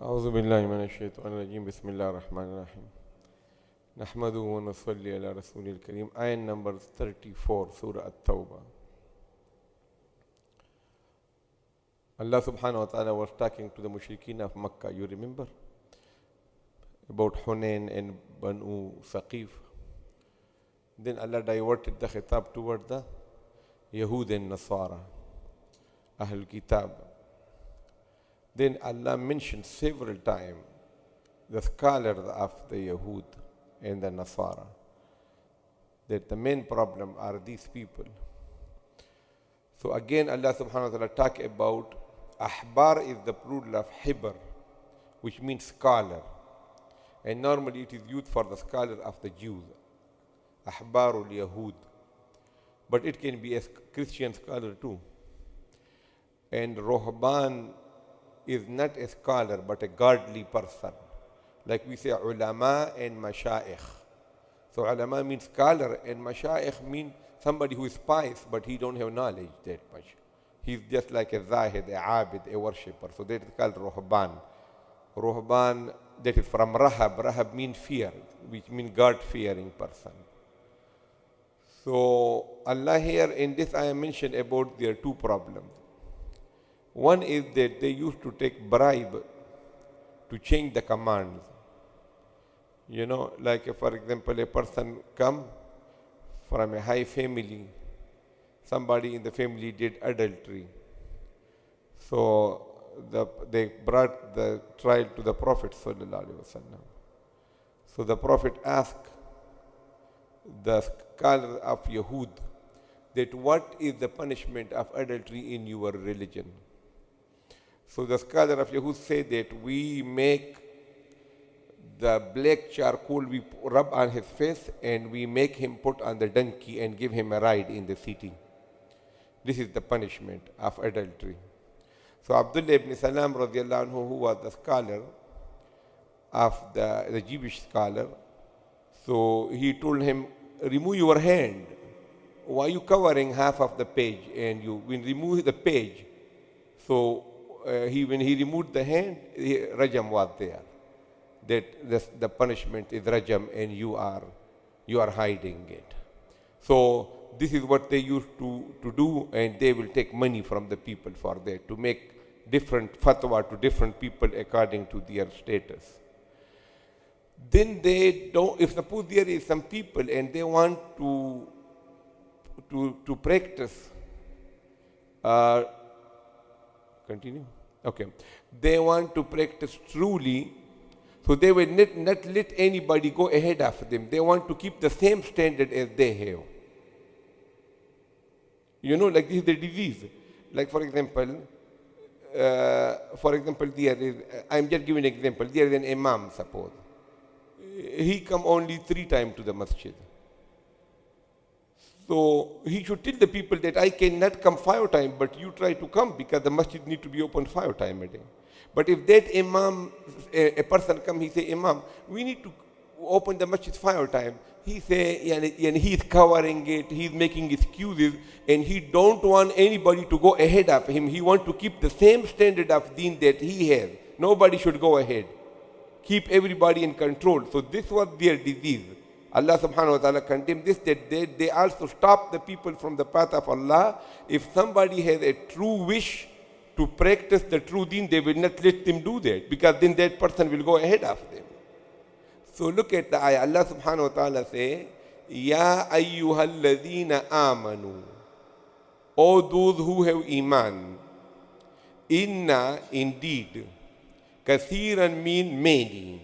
أعوذ بالله من الشيطان الرجيم بسم الله الرحمن الرحيم نحمده ونصلي على رسول الكريم. Ayah number 34 Surah Al-Tawbah. Allah subhanahu wa ta'ala was talking to the mushrikeen of Makkah, you remember, about Hunain and Banu Saqif. Then Allah diverted the khitab toward the Yahud and Nasara, Ahl Kitab. Then Allah mentioned several times the scholars of the Yahud and the Nasara, that the main problem are these people. So again Allah subhanahu wa ta'ala talk about Ahbar is the plural of Hibr, which means scholar. And normally it is used for the scholar of the Jews, Ahbarul Yahud. But it can be a Christian scholar too. And Rohban is not a scholar but a godly person. Like we say ulama and mashayikh. So ulama means scholar and mashayikh means somebody who is pious but he don't have knowledge that much. He's just like a zahid, a abid, a worshipper. So that is called Rohban. Rohban, that is from Rahab. Rahab means fear, which means God-fearing person. So Allah here in this ayah mentioned about their two problems. One is that they used to take bribe to change the commands. You know, like for example, a person come from a high family, somebody in the family did adultery. So they brought the trial to the Prophet ﷺ. So the Prophet asked the scholar of Yahud that what is the punishment of adultery in your religion? So the scholar of Yahud said that we make the black charcoal, we rub on his face and we make him put on the donkey and give him a ride in the city. This is the punishment of adultery. So Abdullah ibn Salam radiallahu anhu, who was the scholar of the Jewish scholar, so he told him, remove your hand. Why are you covering half of the page? And you will remove the page. So when he removed the hand, Rajam was there. That the punishment is Rajam and you are hiding it. So this is what they used to do, and they will take money from the people for that, to make different fatwa to different people according to their status. Then they don't, if suppose there is some people and they want to practice, continue? Okay. They want to practice truly, so they will not let anybody go ahead of them. They want to keep the same standard as they have. You know, like this is the disease. Like for example, there is, I'm just giving an example. There is an imam, suppose. He come only 3 times to the masjid. So he should tell the people that I cannot come 5 times, but you try to come because the masjid need to be open 5 times a day. But if that imam, a person come, he say, Imam, we need to open the masjid 5 times. He say, and he's covering it, he's making excuses, and he don't want anybody to go ahead of him. He want to keep the same standard of deen that he has. Nobody should go ahead. Keep everybody in control. So this was their disease. Allah subhanahu wa ta'ala condemned this, that they also stop the people from the path of Allah. If somebody has a true wish to practice the true deen, they will not let them do that, because then that person will go ahead of them. So look at the ayah. Allah subhanahu wa ta'ala say, Ya ayyuhal ladhina amanu, O those who have iman, inna indeed, kathiran mean many,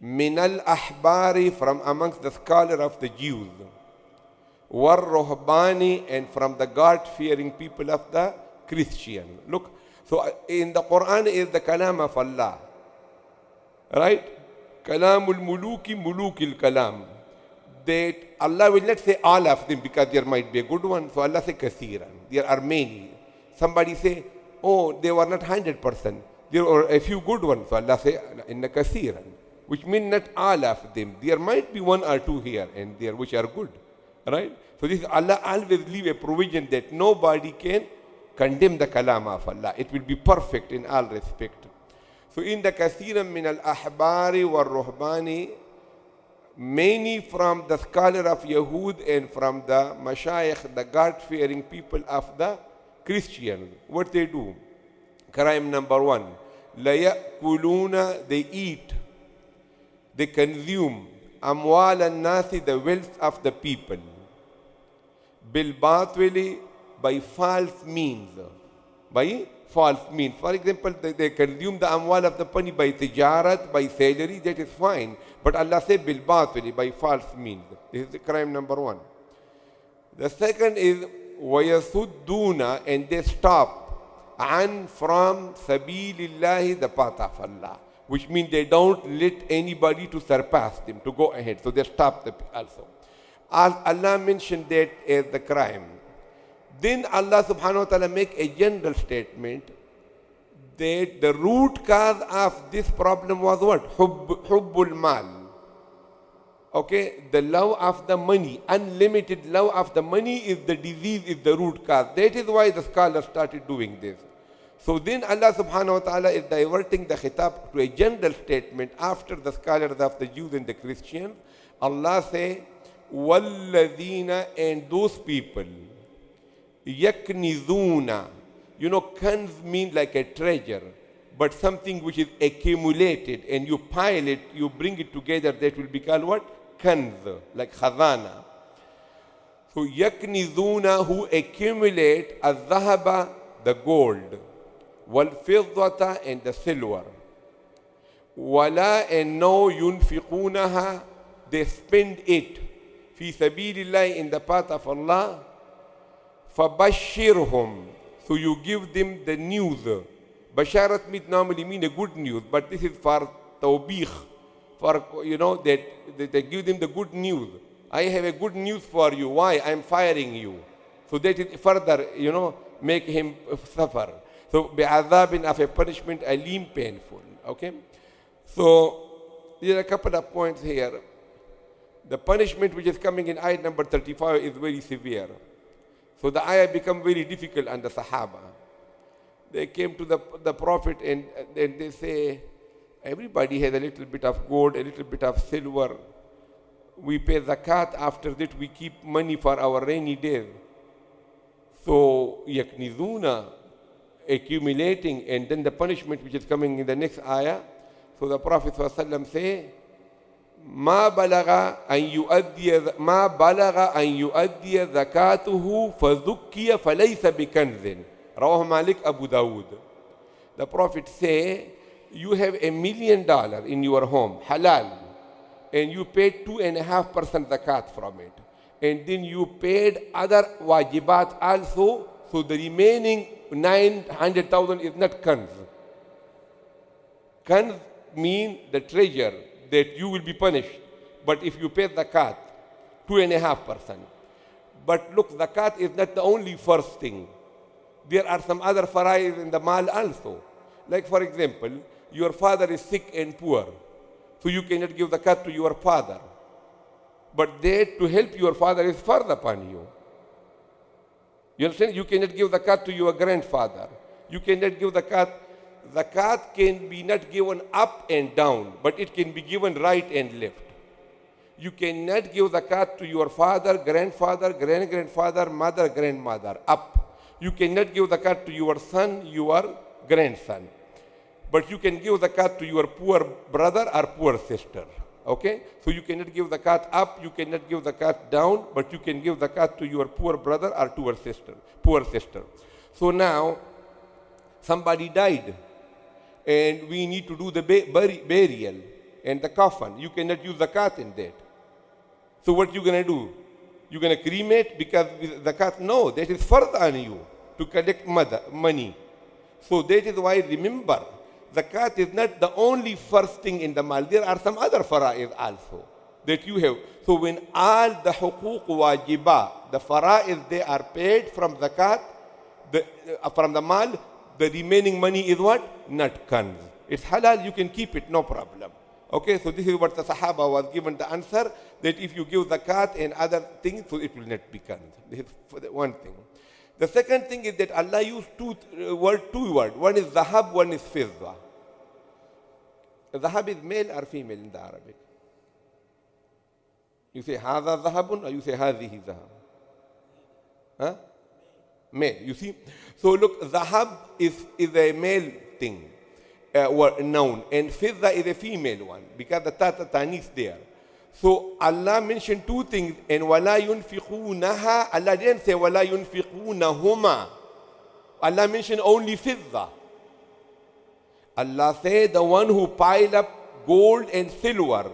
min al-ahbari from amongst the scholar of the Jews, war rohbani and from the God-fearing people of the Christian. Look, so in the Quran is the kalam of Allah, right? Kalamul muluki mulukil kalam. That Allah will not say all of them because there might be a good one. So Allah say kathiran. There are many. Somebody say, oh, they were not 100%. There are a few good ones. So Allah say inna kathiran, which means not all of them. There might be 1 or 2 here and there which are good, right? So this Allah always leave a provision that nobody can condemn the kalam of Allah. It will be perfect in all respect. So in the kathiran min al-ahbari wal-ruhbani, many from the scholar of Yahud and from the mashayikh, the God-fearing people of the Christians, what they do? Crime number one, la ya'kuluna, they eat, they consume amwal al-nasi, the wealth of the people, bil batili, by false means. By false means. For example, they consume the amwal of the money by tijarat, by salary, that is fine. But Allah said bil batili, by false means. This is the crime number one. The second is وَيَسُدُّونَ, and they stop an from sabilillahi, the path of Allah, which means they don't let anybody to surpass them, to go ahead. So they stop the also. Allah mentioned that as the crime. Then Allah subhanahu wa ta'ala make a general statement that the root cause of this problem was what? Hubbul mal. Okay, the love of the money, unlimited love of the money is the disease, is the root cause. That is why the scholars started doing this. So then Allah subhanahu wa ta'ala is diverting the khitab to a general statement after the scholars of the Jews and the Christians. Allah say, وَالَّذِينَ, and those people, yaknizuna. You know, kanz means like a treasure, but something which is accumulated and you pile it, you bring it together, that will be called what? Kanz, like khazana. So yaknizuna, who accumulate al-zahaba, the gold, wal-fiddata, and the silver, wala, and no yunfiqunaha, they spend it, fi sabilillah, in the path of Allah, فَبَشِّرْهُمْ, so you give them the news. Basharat means normally mean a good news, but this is for tawbih, for, you know, that they give them the good news. I have a good news for you. Why? I am firing you. So that is further, you know, make him suffer. So bi'adhabin, of a punishment, alim, painful. Okay? So there are a couple of points here. The punishment which is coming in ayat number 35 is very severe. So the ayah become very difficult on the Sahaba. They came to the Prophet and they say, everybody has a little bit of gold, a little bit of silver. We pay zakat, after that we keep money for our rainy days. So yaknizuna, accumulating, and then the punishment which is coming in the next ayah. So the Prophet ﷺ say, ما بلغ أن يؤدي زكاته فزكي فليس بكنز. رواه مالك Abu Dawud. The Prophet say, you have $1 million in your home, halal, and you paid 2.5% zakat from it, and then you paid other wajibat also, so the remaining 900,000 is not kanz. Kanz means the treasure that you will be punished. But if you pay zakat, 2.5%. But look, zakat is not the only first thing. There are some other fara'id in the mal also. Like for example, your father is sick and poor, so you cannot give zakat to your father. But that to help your father is fard upon you. You understand? You cannot give zakat to your grandfather. You cannot give zakat. Zakat can be not given up and down, but it can be given right and left. You cannot give zakat to your father, grandfather, great-grandfather, mother, grandmother, up. You cannot give zakat to your son, your grandson. But you can give zakat to your poor brother or poor sister. Okay? So you cannot give zakat up, you cannot give zakat down, but you can give zakat to your poor brother or to your sister, poor sister. So now, somebody died, and we need to do the burial and the coffin. You cannot use zakat in that. So what you going to do? You're going to cremate because zakat? No, that is fard on you to collect money. So that is why, remember, zakat is not the only first thing in the mal. There are some other fara'id also that you have. So when all the huquq wajibah, the fara'id, they are paid from zakat, from the mal, the remaining money is what? Not kanz. It's halal, you can keep it, no problem. Okay, so this is what the Sahaba was given the answer, that if you give zakat and other things, so it will not be kanz. This is one thing. The second thing is that Allah used two words. One is zahab, one is fidda. Zahab is male or female in the Arabic? You say hadha zahabun or you say hadhihi zahab? Huh? Male, you see? So look, zahab is a male thing, noun, and fidda is a female one because the tanis there. So Allah mentioned two things, and wala yunfiqunaha. Allah didn't say wala yunfiqunahuma. Allah mentioned only fidda. Allah said the one who pile up gold and silver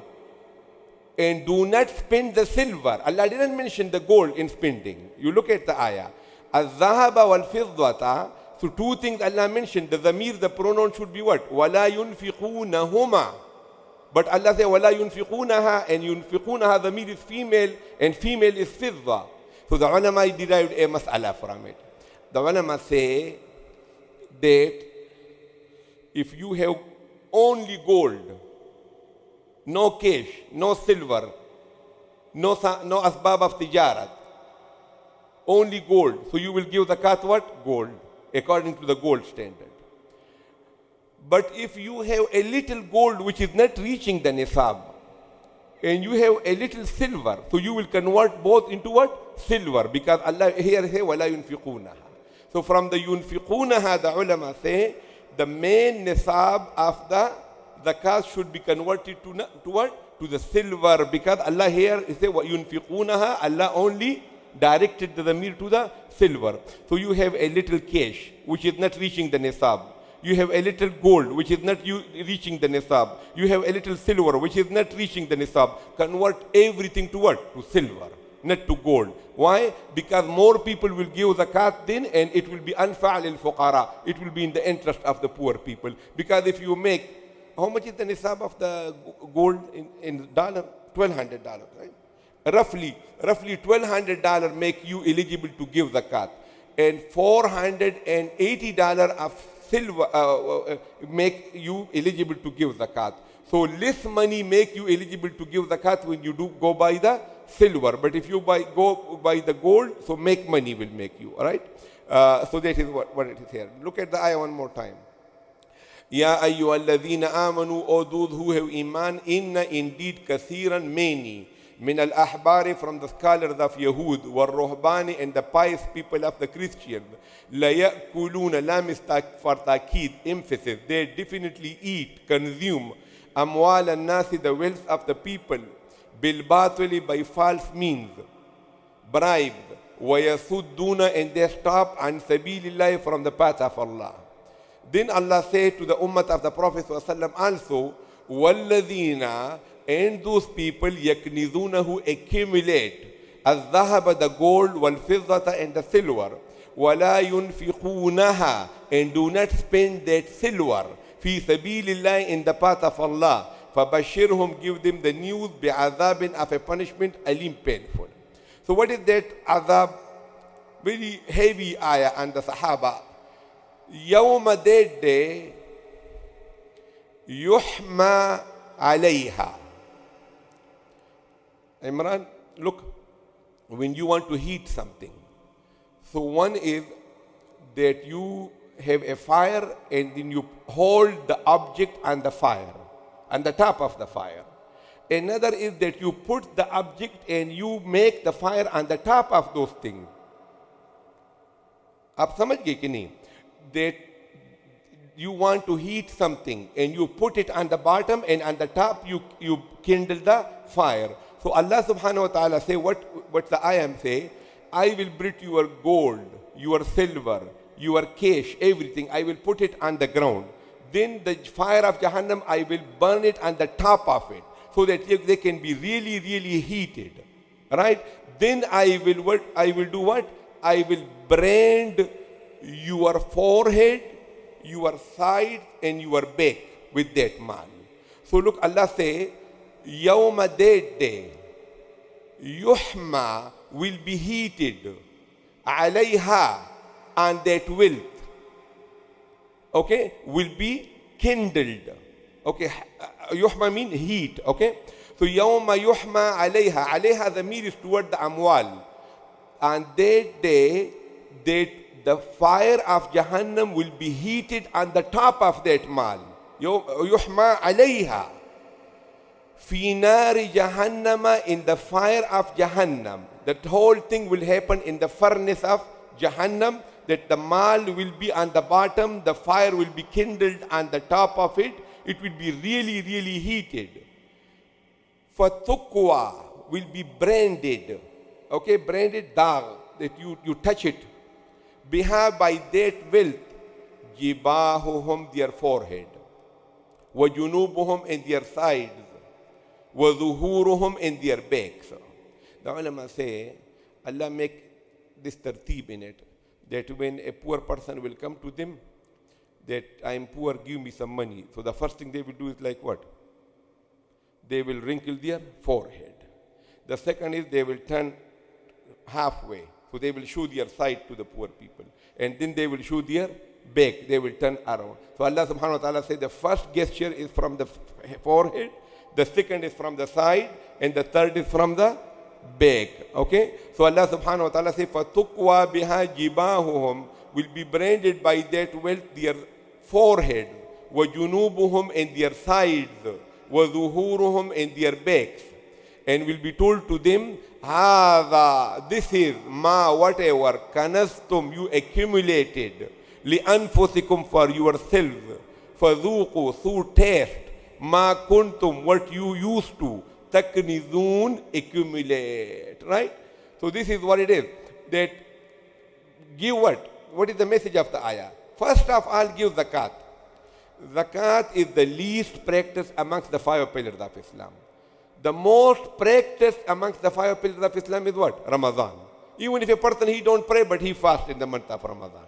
and do not spend the silver. Allah didn't mention the gold in spending. You look at the ayah. Al-zahaba wal-fiddata. So two things Allah mentioned. The zamir, the pronoun should be what? Wala yunfiqunahuma. But Allah says wala yunfiqunaha, and yunfiqunaha, the zamir is female, and female is fidda. So the ulama derived a mas'ala from it. The ulama say that if you have only gold, no cash, no silver, no asbab of tijarat, only gold, so you will give zakat what? Gold, according to the gold standard. But if you have a little gold which is not reaching the nisab, and you have a little silver, so you will convert both into what? Silver, because Allah here say wala yunfiqunaha. So from the yunfiqunaha, the ulama say the main nisab of the zakat should be converted to what? To the silver, because Allah here say yunfiqunaha. Allah only directed the zamir to the silver. So you have a little cash which is not reaching the nisab. You have a little gold which is not reaching the nisab. You have a little silver which is not reaching the nisab. Convert everything to what? To silver, not to gold. Why? Because more people will give zakat then, and it will be anfa' lil fuqara. It will be in the interest of the poor people. Because if you make, how much is the nisab of the gold in dollar? $1,200, right? Roughly $1,200 make you eligible to give zakat, and $480 of silver make you eligible to give zakat. So less money make you eligible to give zakat when you do go by the silver. But if you go by the gold, so make money will make you. All right. So that is what it is here. Look at the ayah one more time. Ya ayyuhalladhina amanu, O those who have iman, inna indeed kathiran many, min al-ahbari, from the scholars of Yahud, wal ruhbani, and the pious people of the Christians, la ya'kuluna, lam is for ta'kid, emphasis, they definitely eat, consume, amwal al-nasi, the wealth of the people, bil batili, by false means, bribes, wa yasudduna, and they stop an sabilillah, from the path of Allah. Then Allah said to the ummah of the Prophet ﷺ also, وَالَّذِينَ, and those people, يَكْنِذُونَهُ, accumulate, الذَّهَبَ, the gold, وَالْفِضَّةَ, and the silver, وَلَا يُنْفِقُونَهَا, and do not spend that silver, فِي سَبِيلِ اللَّهِ, in the path of Allah, فَبَشِّرْهُمْ, give them the news, بِعَذَابٍ, of a punishment, alim, painful. So what is that azab? Very heavy ayah on the Sahaba. Yawma, that day, yuhma alayha. Imran, look, when you want to heat something, so one is that you have a fire and then you hold the object on the fire, on the top of the fire. Another is that you put the object and you make the fire on the top of those things. आप समझ गए कि नहीं? That you want to heat something and you put it on the bottom, and on the top you kindle the fire. So Allah subhanahu wa ta'ala say, what the ayah say, I will bring your gold, your silver, your cash, everything, I will put it on the ground. Then the fire of Jahannam, I will burn it on the top of it, so that they can be really, really heated. Right? Then I will do what? I will brand your forehead, your side, and your back with that mal. So look, Allah say, Yawma, that day, yuhma, will be heated, alayha, and that wealth, okay, will be kindled. Okay, yuhma mean heat, okay. So yawma yuhma alayha, the mean is toward the amwal. And that day, that the fire of Jahannam will be heated on the top of that mal. يحمى عليها في نار جهنم, in the fire of Jahannam. That whole thing will happen in the furnace of Jahannam, that the mal will be on the bottom, the fire will be kindled on the top of it. It will be really, really heated. فَتُقْوَى will be branded. Okay, branded dagh, that you touch it. Biha, by that wealth, jibahuhum, their forehead. وَجُنُوبُهُمْ, and their sides. وَظُهُورُهُمْ, and their backs. The ulama say, Allah make this tartib in it, that when a poor person will come to them, that I am poor, give me some money. So the first thing they will do is like what? They will wrinkle their forehead. The second is they will turn halfway. So they will show their side to the poor people. And then they will show their back. They will turn around. So Allah subhanahu wa ta'ala said the first gesture is from the forehead, the second is from the side, and the third is from the back. Okay? So Allah subhanahu wa ta'ala says, فَتُقْوَى بِهَا جِبَاهُهُمْ, will be branded by that wealth their forehead, وَجُنُوبُهُمْ, and their sides, وَظُهُورُهُمْ, and their backs. And will be told to them, هَذَا, this is ma, whatever, kanastum, you accumulated, لِأَنفُسِكُمْ, for yourselves, فَذُوقُوا, so taste, ma kuntum, what you used to, taknizun, accumulate. Right? So this is what it is. That give what? What is the message of the ayah? First of all, give zakat. Zakat is the least practiced amongst the 5 pillars of Islam. The most practiced amongst the 5 pillars of Islam is what? Ramadan. Even if a person, he don't pray, but he fasts in the month of Ramadan.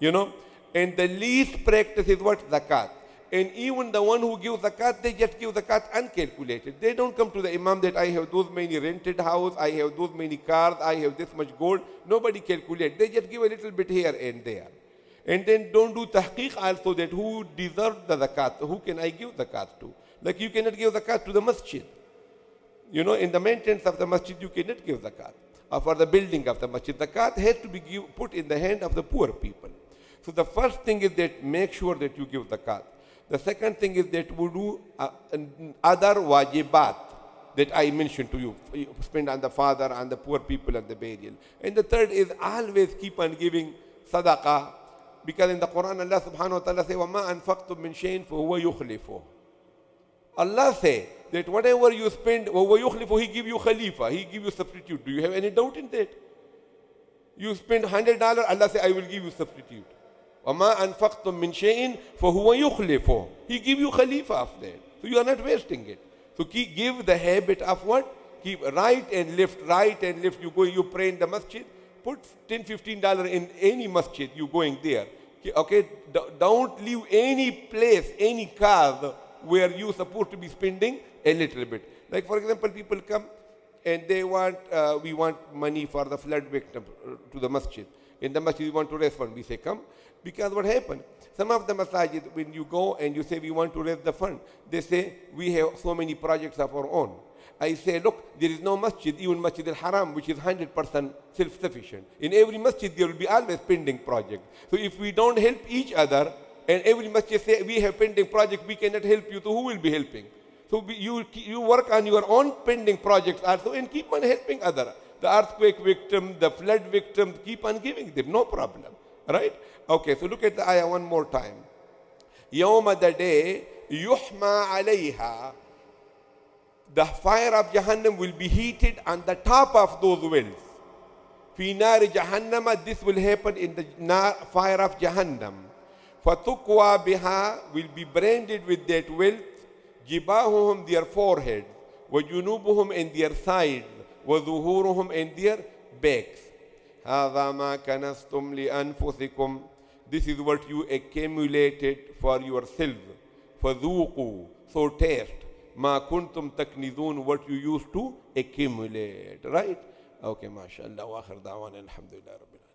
You know? And the least practice is what? Zakat. And even the one who gives zakat, they just give zakat uncalculated. They don't come to the imam that I have those many rented house, I have those many cars, I have this much gold. Nobody calculates. They just give a little bit here and there. And then don't do tahqiq also, that who deserves the zakat, who can I give zakat to? Like you cannot give zakat to the masjid. You know, in the maintenance of the masjid, you cannot give zakat. Or for the building of the masjid, zakat has to be put in the hand of the poor people. So the first thing is that make sure that you give zakat. The second thing is that we do other wajibat that I mentioned to you. You spend on the father, on the poor people, and the burial. And the third is always keep on giving sadaqah. Because in the Quran, Allah subhanahu wa ta'ala says, وَمَا أَنفَقْتُم مِّن شَيْءٍ فَهُوَ يُخْلِفُهُ. Allah says that whatever you spend, وَهُوَ يُخْلِفُهُ, He give you khalifa, He give you substitute. Do you have any doubt in that? You spend $100, Allah says, I will give you substitute. وَمَا أَنفَقْتُم مِّن شَيْءٍ فَهُوَ يُخْلِفُهُ. He give you khalifa of that. So you are not wasting it. So give the habit of what? Keep right and left, right and left. You go, you pray in the masjid. Put $10, $15 in any masjid, you going there. Okay, don't leave any place, any cause where you're supposed to be spending a little bit. Like for example, people come and they want, we want money for the flood victim to the masjid. In the masjid, we want to raise fund. We say, come. Because what happened? Some of the masajid, when you go and you say, we want to raise the fund, they say, we have so many projects of our own. I say, look, there is no masjid, even Masjid al-Haram, which is 100% self-sufficient. In every masjid, there will be always pending project. So if we don't help each other, and every masjid say, we have pending project, we cannot help you, so who will be helping? So you work on your own pending projects also, and keep on helping other. The earthquake victim, the flood victim, keep on giving them, no problem. Right? Okay, so look at the ayah one more time. Yawma, the day, yuhma alayha, the fire of Jahannam will be heated on the top of those wells. Fi nari Jahannama, this will happen in the fire of Jahannam. Fatukwa biha, will be branded with that wealth. Jibahuhum, their forehead. Wa junubuhum, and their sides. Wa zuhuruhum, and their backs. هَذَا مَا كَنَسْتُمْ لِأَنفُسِكُمْ. This is what you accumulated for yourselves. فَذُوقُوا, so taste. مَا كُنْتُمْ تَكْنِذُونَ, what you used to accumulate. Right? Okay, mashallah. Wa akhir da'wana alhamdulillah rabbil alamin.